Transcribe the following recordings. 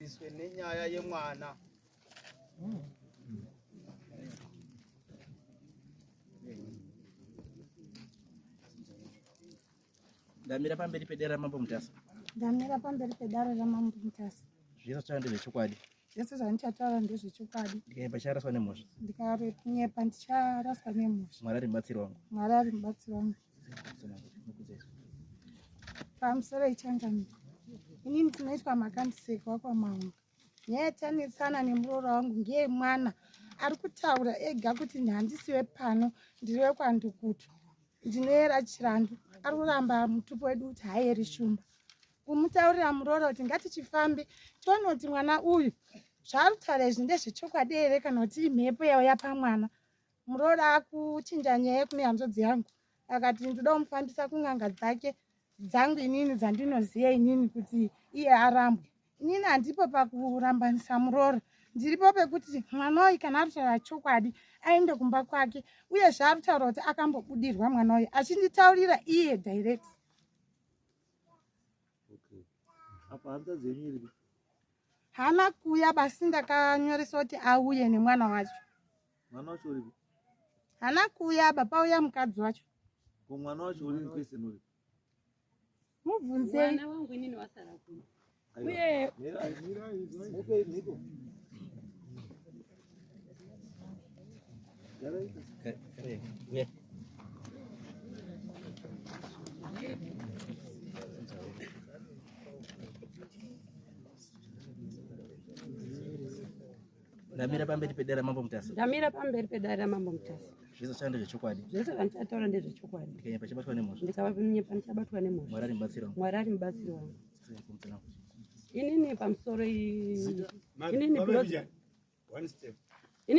iswe nenyaya yemwana. Ndamira pamberi pedera ramambo Mutasa. Ndamira pamberi pedara ramambo Mutasa. Zvese zvachanda ndezvechokwadi. Zvese zvandichataura ndezvechokwadi. Ndikaimba charaswa nemhosva. Ndikanyepa ndicharaswa nemhosva. Mwari ari mubatsiri wangu. Mwari ari mubatsiri wangu. Pamusoro ichangamiko. Inini ndinoitwa makandisekwa kwamahunga. Nyaya yatanetsana nemuroora wangu ngeyemwana ari kutaura ega kuti handisiwe pano ndiriwe kwandikutu. Ndinoyera chirandu. Ari kuramba mutupo wedu kuti haeri shumba. Kumutaurira muroora kuti ngatichifambe tione kuti mwana uyu zvaari kutaura izvi ndezvechokwadi here kana kuti imhepo yauya pamwana. Muroora akuchinja nyaya kune hanzvadzi yangu akati ndoda kumufambisa kun'anga dzangu inini dzandinoziva inini kuti iye arambwe. Inini handipo pakurambanisa muroora, ndiripo pekuti mwana uyu kana ari kutaura chokwadi aende kumba kwake, uye zvaari kutaura kuti akambobudirwa mwana uyu achinditaurira iye direct. Hana kuuya basi ndakanyoresa kuti auye nemwana wacho. Mwana wacho uripo? Hana kuuya baba uya mukadzi wacho. Ko mwana wacho uri kwese nuri? Mubvunzei. Mwana wangu inini wasara kuno. Uye Niko. Ndamira pamberi pedera ramambo Mutasa. Ndamira pamberi pedara ramambo Mutasa. Zvese zvachanda ndezvechokwadi. Zvese zvandichataura ndezvechokwadi. Ndikaimba chabatwa nemhosva. Ndikavanyepa ndichabatwa nemhosva. Mwari ari mubatsiri wangu. Mwari ari mubatsiri wangu. Inini pamusoro inini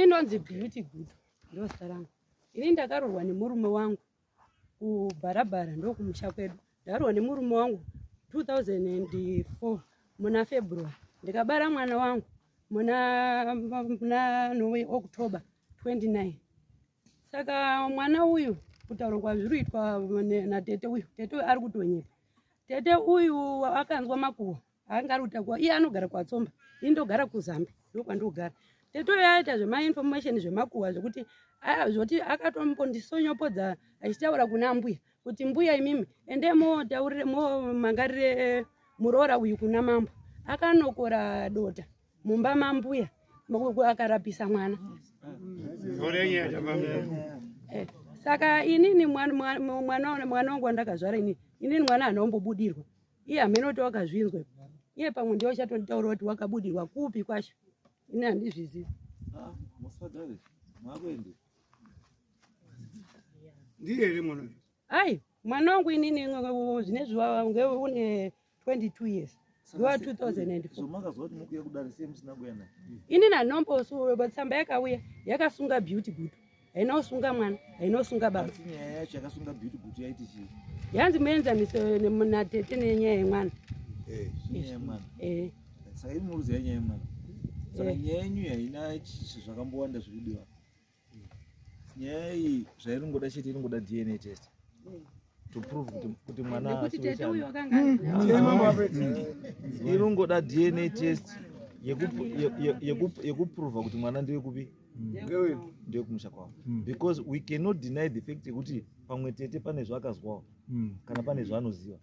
ndonzi Beauty Good ndo zita rangu. Inini ndakarorwa nemurume wangu kubharabhara ndo kumusha kwedu. Ndakarorwa nemurume wangu 2004 muna February. Ndikabara mwana wangu muna October 29. Saka mwana uyu kutaura kwazviruitwa natete uyu. Tete uyu ari kutonyepa. Tete uyu akanzwa makuhwa. Angari kutakwa iye anogara kwaTsomba, indogara kuZambia ndokwandogara. Tete uyu aita zvemainformation zvemakuhwa zvokuti zvoti akatombondisonyopodza achitaura kuna mbuya kuti mbuya imimi endemo taurire mangarire muroora uyu kuna mambo. Akanokora dota mumba mambuya akarapisa mwana. Saka inini mwana wangu wandakazvara inini mwana hanombobudirwa. Iye hamene kuti wakazvinzwa. Iye pamwe ndiwo chatonitaura kuti wakabudirwa kupi kwacho. Ini handizvizivi. Musadare. Mwakwende. Ndiye ere mwana uyu? Ai, mwana wangu inini zvinezvi une 22 years. Ndiwa 2004. So makazwa kuti mukuya kudare sei musina kuya naye? Inini handinombosuwa tsamba yakauya yakasunga Beauty Good. Haina kusunga mwana, haina kusunga baba. Asi nyaya yacho yakasunga Beauty Good yaiti chii? Yanzi muenzanise natete nenyaya yemwana. Nyaya yemwana. Saka imi muruziva nyaya yemwana. Saka nyaya yenyu haina zvakambowanda zvirudiwa. Nyaya iyi zvairingoda chete iringoda DNA test. To prove kuti mwana Kuti tete uyu wakanga iringoda DNA test yekuprova kuti mwana ndiwe kupi? Ndiwe kumusha kwavo. Because we cannot deny the fact kuti pamwe tete pane zvakazwawo kana pane zvaanoziva.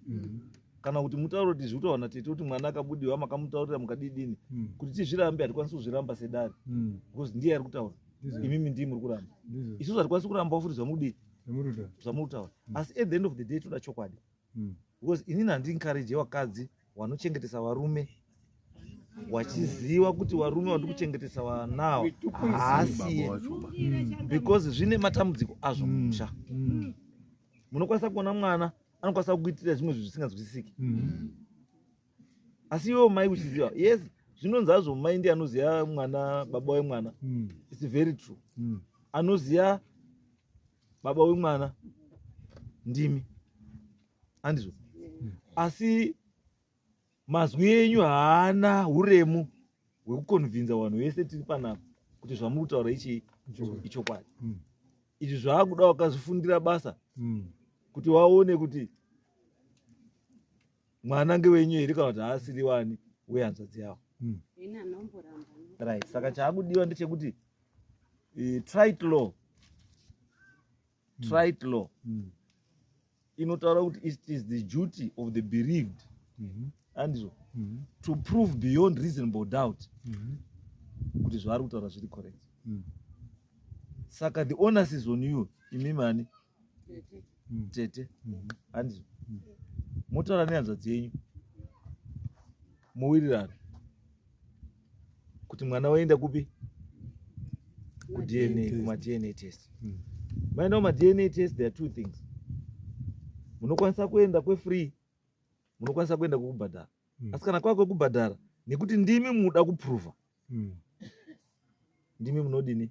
Kana kuti mutauro kuti zvitaura tete kuti mwana akabudiwa makamutaurira mukadidini kuti tizvirambe hatikwanisi kuzviramba sedare because ndiye ari kutaura imimi ndii muri kuramba isusu hatikwanisi kuramba futi zvamurutaura asi at the end of the day toda chokwadi because inini handinkareje vakadzi vanochengetesa varume wachiziva kuti varume vari kuchengetesa vanawo haasiye because zvine matambudziko azvo musha. Munokwanisa kuona mwana anokwanisa kuitira zvimwe zvisinganzwisisiki. Asi iwo mai uchiziva, yes, zvinonzi hazvo mai ndiye anoziva mwana baba wemwana. It's very true. Anoziva baba wemwana ndimi. Andizvo. Asi mazwi enyu haana uremu hwekukonvinza vanhu vese tiri panapa kuti zvamurikutaura ichokwadi. Izvi zvaakuda wakazvifundira basa kuti waone kuti mwana ngewenyu here kana kuti haasiri wani wehanzvadzi yavo. right. Saka chaakudiwa ndechekuti trite law inotaura kuti it is the duty of the bereaved andizvo to prove beyond reasonable doubt kuti zvaari kutaura zviri correct. Saka the onus is on you, imi mani tete andizvo motaura nehanzvadzi yenyu mowirirana kuti mwana waenda kupi kudna kumadna test. Maenda kumadna test there are two things. Munokwanisa kuenda kwefree, munokwanisa kuenda kwekubhadhara. Asi kana kwako kubhadhara nekuti ndimi munoda kuprova, ndimi munodini,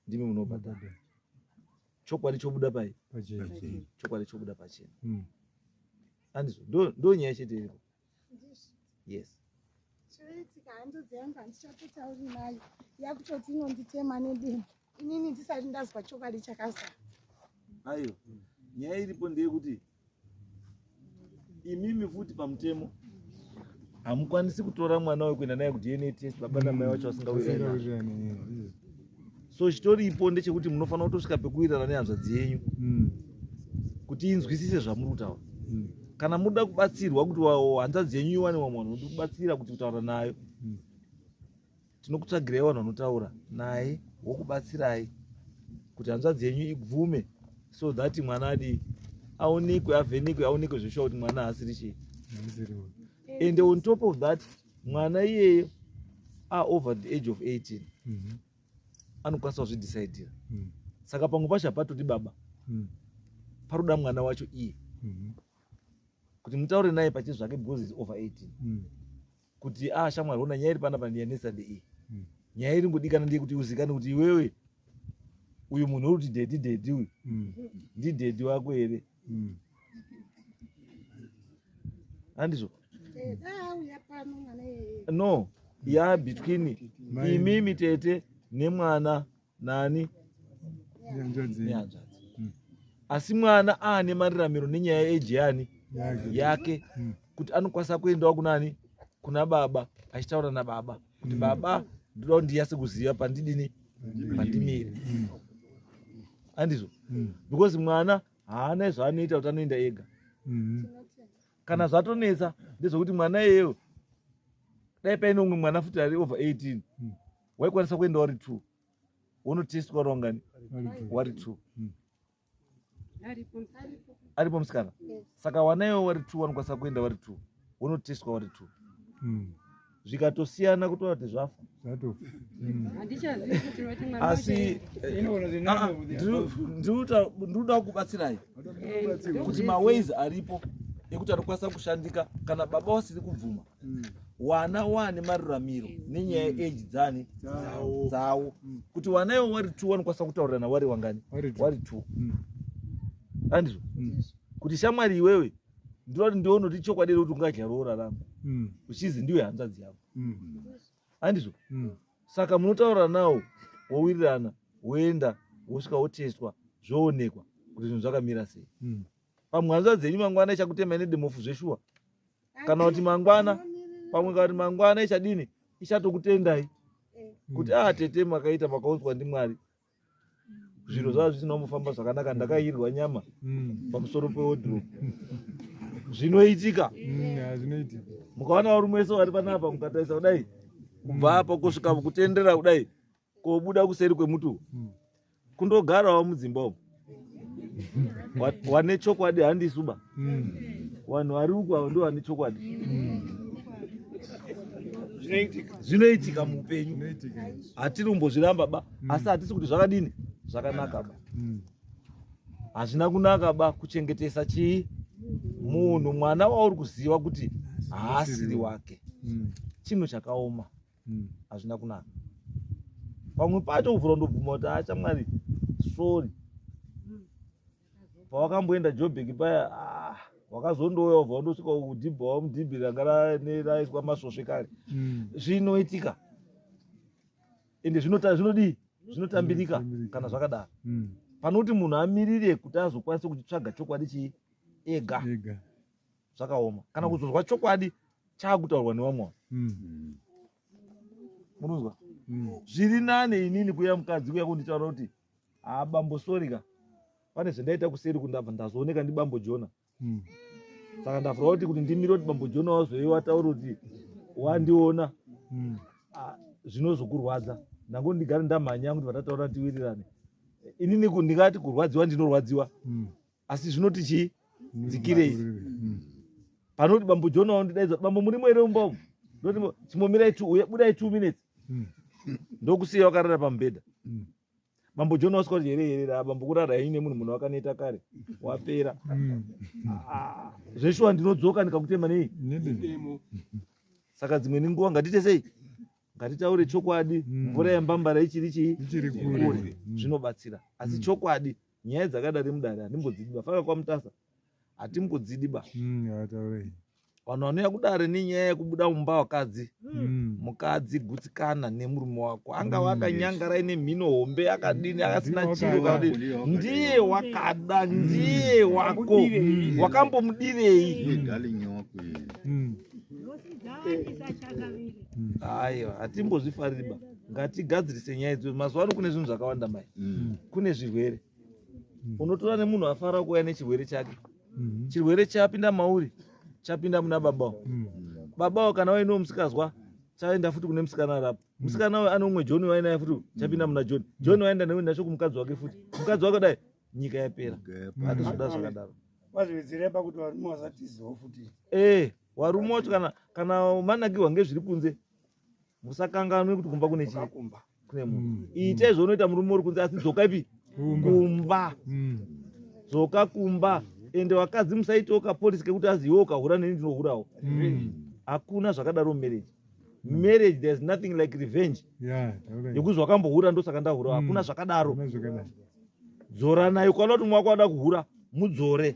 ndimi munobhadhara. Chokwadi chobuda pai chokwadi chobuda pachena andizvo ndo nyaya chete iripo. Yes, chinoitika handodzi yangu handichatotauri nayo yakutoti inonditema nedemo inini ndisati ndazwa chokwadi chakazara. aiyo nyaya iripo ndeyekuti imimi futi pamutemo hamukwanisi kutora mwana wekuenda naye kudna test baba namai wacho vasingawirirani. So chitoripo ndechekuti munofanira kutosvika pekuwirirana nehanzvadzi yenyu kuti inzwisise zvamuri kutaura. Kana muda kubatsirwa kuti hanzvadzi yenyu iwane wamwe vanhu vanoti kubatsira kuti kutaura nayo, tinokutsvagirai vanhu vanotaura naye wokubatsirai kuti hanzvadzi yenyu ibvume, so that mwana adi aonekwe, avhenekwe, aonekwe zveshuwa kuti mwana haasiri chii. And on top of that, mwana iyeyo over the age of 18 anokwanisa kuzvidecidira. Saka pamwe pacho patoti baba paroda mwana wacho iye kuti mutaure naye pachezvo zvake because is over 18 kuti shamwari ona nyaya iri panapa ndiyanesa ndeiyi, nyaya iri ngodikana ndeye kuti uzikane kuti iwewe uyu munhu uri kuti dhedhi uyu ndidhedhi wako here handizvo. No, ya between imimi tete nemwana nani nehanzvadzi. Asi mwana aane mariramiro nenyaya yeeji yani yake kuti anokwanisa kuendawo kunani kuna baba achitaura nababa kuti baba ndoda ndiyase kuziva pandidini pandimire handizvo. Because mwana haana zvaanoita kuti anoenda ega. Kana zvatonetsa ndezvokuti mwana iyeyo dai paine umwe mwana futi ari over 18 waikwanisa kuenda wari 2 wonotestwa rongani wari 2 aripo musikana. Saka wanaiwo wari 2 wanokwanisa kuenda wari 2 wonotestwa wari 2 zvikatosiyana kutoa kuti zvafa. Asi ndinoda kubatsirai kuti maways aripo ekuti anokwanisa kushandika kana baba wasiri kubvuma wana wane mariramiro nenyaya yeeji dzani dzawo kuti wanaiwo wari 2 wanokwanisa kutaurirana wari wangani wari 2 handizvo. Kuti shamwari iwewe ndionoti chokwadi kuti ungadya roorarama uchizi ndiwe hanzvadzi yako handizvo. Saka munotaura nawo wowirirana woenda wosvika wotestwa zvoonekwa kuti zvinhu zvakamira sei. Pamwe hanzvadzi yenyu mangwana ichakutemai nedemofu zveshuwa kana kuti mangwana pamwe kuti mangwana ichadini ichatokutendai kuti tete makaita makaunzwa ndimwari zviro zvavo zvisina kufamba zvakanaka ndakairwa nyama pamusoro pewodhropu zvinoitika. Mukawana varume wese vari panapa mukatarisa kudai kubva apa kusvika kutendera kudai kobuda kuseri kwemutu kundogarawo mudzimba umu wane chokwadi handisuba vanhu vari uku avo ndo vane chokwadi. Zvinoitika muupenyu hatiri kumbozviramba ba asi hatisi kuti zvakadini zvakanaka ba. Hazvina kunaka ba kuchengetesa chii munhu mwana wauri kuziva kuti haasiri wake chinhu chakaoma hazvina kunaka. Pamwe pacho kuvhura ndobvuma kuti achamwari sori pawakamboenda Joburg paya wakazondouya wabva wandosvika kudhibha wamudhibhi ranga raiswa masvosve kare. Zvinoitika ende zvinodii zvinotambirika kana zvakadaro panoti munhu amirire kuti azokwanisa kuchitsvaga chokwadi chii ega zvakaoma. Kana kuzozwa chokwadi chakutaurwa nevamwe. Munozwa? Zviri nane inini kuya mukadzi kuya kunditaura kuti bambo sorika pane zvendaita kuseri kundabva ndazooneka ndibambo Jona. Saka ndavhura kuti ndimire kuti bambo Jona wazoiwa wataura kuti wandiona zvinozokurwadza. Ndango ndigare ndamhanya kuti vatataura tiwirirane. Inini ndingati kurwadziwa ndinorwadziwa. Asi zvinoti chii? Dzikirei. Panoti bambo Jona wandidaidza bambo muri mwere umbamu. Ndoti chimomira budai 2 minutes. Ndokusiya wakarara pamubhedha. Bambo Jona wasikuti here bambo kurara ine munhu wakaneta kare wapera. Zveshuwa ndinodzoka ndikakutema nei. Saka dzimwe nguva ngatite sei? Ngatitaure chokwadi. Mvura yembambara ichiri kure. Zvinobatsira. Asi chokwadi nyaya dzakadari mudare handimbodzidiba. Faka kwamutasa hatimbodzidiba. Vanhu vanouya kudare nenyaya yekubuda mumba wakadzi. Mukadzi gutsikana nemurume wako. Anga wakanyangara ine mhino hombe akadini akasina chiro kadini. Ndiye wakada, ndiye wako. Wakambomudirei. Aiwa, hatimbozvifaririba. Ngatigadzirise nyaya idzodzo. Mazuva ano kune zvinhu zvakawanda mai. Kune zvirwere. Unotora nemunhu afara kuuya nechirwere chake. Chirwere chapinda mauri. Chapinda muna babao. Babao kana waino musikazwa chaenda futi kune musikana arapo. Musikana wayo anomwe John wainaye futi chapinda muna John. John waenda newe nacho kumukadzi wake futi. Mukadzi wake dai nyika yapera. Hatizoda zvakadaro. Wazvizirepa kuti varume vasatiziwo futi. Warume wacho kana manakirwa ngezviri kunze. Musakanganwe kuti kumba kune chii? Kune munhu. Iite zvonoita murume uri kunze asi dzoka ipi? Kumba. Dzoka kumba. Ende wakadzi musaitoka polisi kekuti aziwo ukahura neni ndinohurawo. Hakuna zvakadaro marriage. Marriage there's nothing like revenge. Yekuzwa wakambohura ndosaka ndahura. Hakuna zvakadaro. Dzora nayo kana kuti mwako wada kuhura mudzore.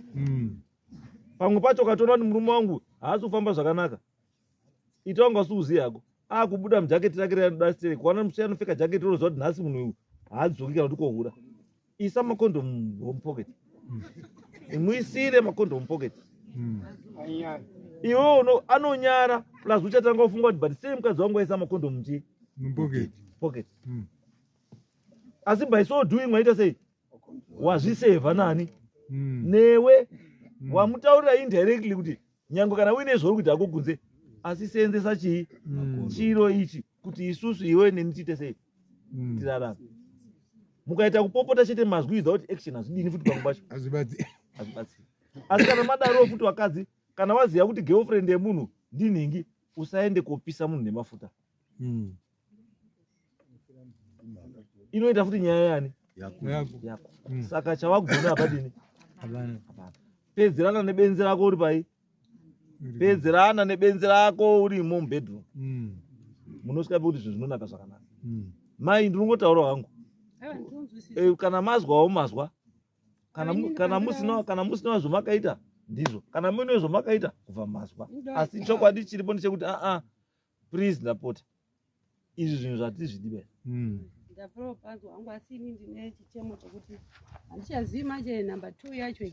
Pamwe pacho ukatoona kuti murume wangu haasi kufamba zvakanaka. Ita wanga usiuziya yako. Kubuda mujaketi rake reanodastere. Kuwana musiyano anopfeka jaketi rozoziva kuti nhasi munhu uyu haadzoki kana kuti kohura. Isa makondomu home pocket. Muisire makondomu pocket. Iwo anonyara plus uchatanga kufunga kuti but sei mukadzi wangu aisa makondomu pocket. Asi by so doing waita sei? Wazvisevha nani? Newe wamutaurira indirectly kuti nyange kana uine zvori kuti akugunze asi seenzesa chii? Chiro ichi kuti isusu iwe neni tiite sei? Tirarame. Mukaita kupopota chete mazwi without action hazvidini futi pamwe pacho. Hazvibatsiri. Asi kana madaro futi wakadzi kana waziya kuti girlfriend yemunhu ndinhingi usaende kopisa munhu nemafuta. Inoita futi nyaya yani? Yako. Saka chawagona apadini? Hapana. Pedzerana nebenzi rako uri pai? Pedzerana nebenzi rako uri mubedroom. Munosvika kuti zvinhu zvinonaka zvakanaka. Mai ndinongotaura hangu. Kana mazwawo mazwa. Kana musina zvomakaita ndizvo. Kana mune zvomakaita kubva mazwa. Asi chokwadi chiripo ndechekuti please ndapota. Izvi zvinhu zvatizvidiba. Ndapro panzo wangu asini ndine chichemo chokuti handichazivi manje number 2 yacho.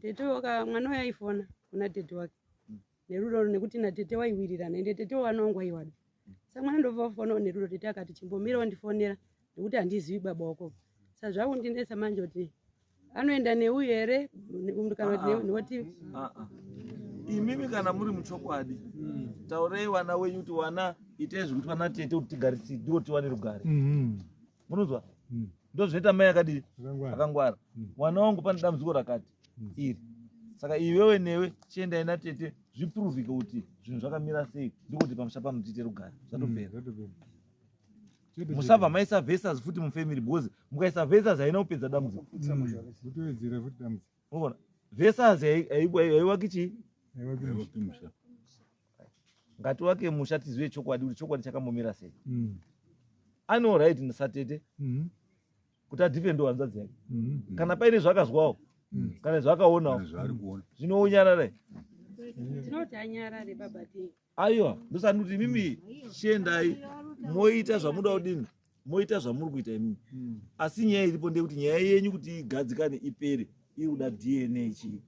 Tete mwana waifona kuna tete wake. Nerudo nekuti na tete waiwirirana ende tete wanongwa iwada. Saka mwana ndobva fona nerudo tete akati chimbomira wandifonera nekuti handizivi baba wako. Saka zvangu ndinesa manje kuti anoenda neuyu here kana nekuti imimi kana muri muchokwadi taurei wana wenyu kuti wana itei zvekuti wana tete kuti tigarisire ndiko tiwane rugare. Munozwa? Ndozvinoita mai akangwara. Mwana wangu pane dambudziko rakati iri. Saka iwewe newe chiendai natete zvipuruvike kuti zvinhu zvakamira sei ndikuti pamusha mutite rugare. Zvatopera. Musabva maisa verses futi mufamily because mukaisa verses haina kupedza dambudziko. Unaona? Verses haiwaki chii? Ngati wake musha tizive chokwadi kuti chokwadi chakambomira sei. Ano right nasatete. Kuti adifendo hanzvadzi yake. Kana paine zvakazwawo. Kana zvakaonawo. Zvinounyarara. Tinoti anyarare baba ti. Aiwa, ndosanuti mimi chiendai moita zvamuda kudini? Moita zvamuri kuita imimi. Asi nyaya iripo ndekuti nyaya yenyu kuti igadzikane ipere iri kuda DNA chii.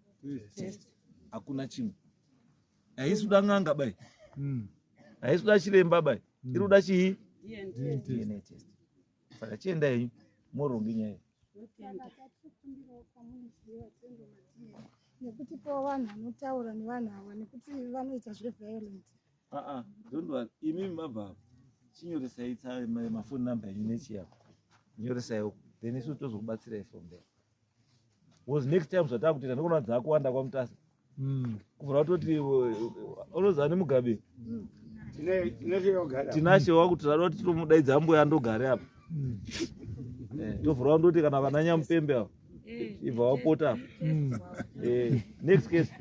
Hakuna chimwe. Haisi kuda ng'anga bai. haisi kuda chiremba bai iri kuda chii DNA. DNA test. Saka chienda henyu moronge nyaya nekuti po vanhu vanotaura nevanhu ava nekuti vanoita zveviolent. don't worry imimi mabva chinyoresai mafoni number yenyu nechiyapo nyoresai then isu tozokubatsirai from there was next time zvataa kutoita ndikuona dzakuwanda kwamutasa kubvira kutoti unoziva nemugabe tinashe wakuti rada kuti tomudaidza mbuya andogare apa tovhura ndoti kana vananyamupembe avo ibva wapota apa next case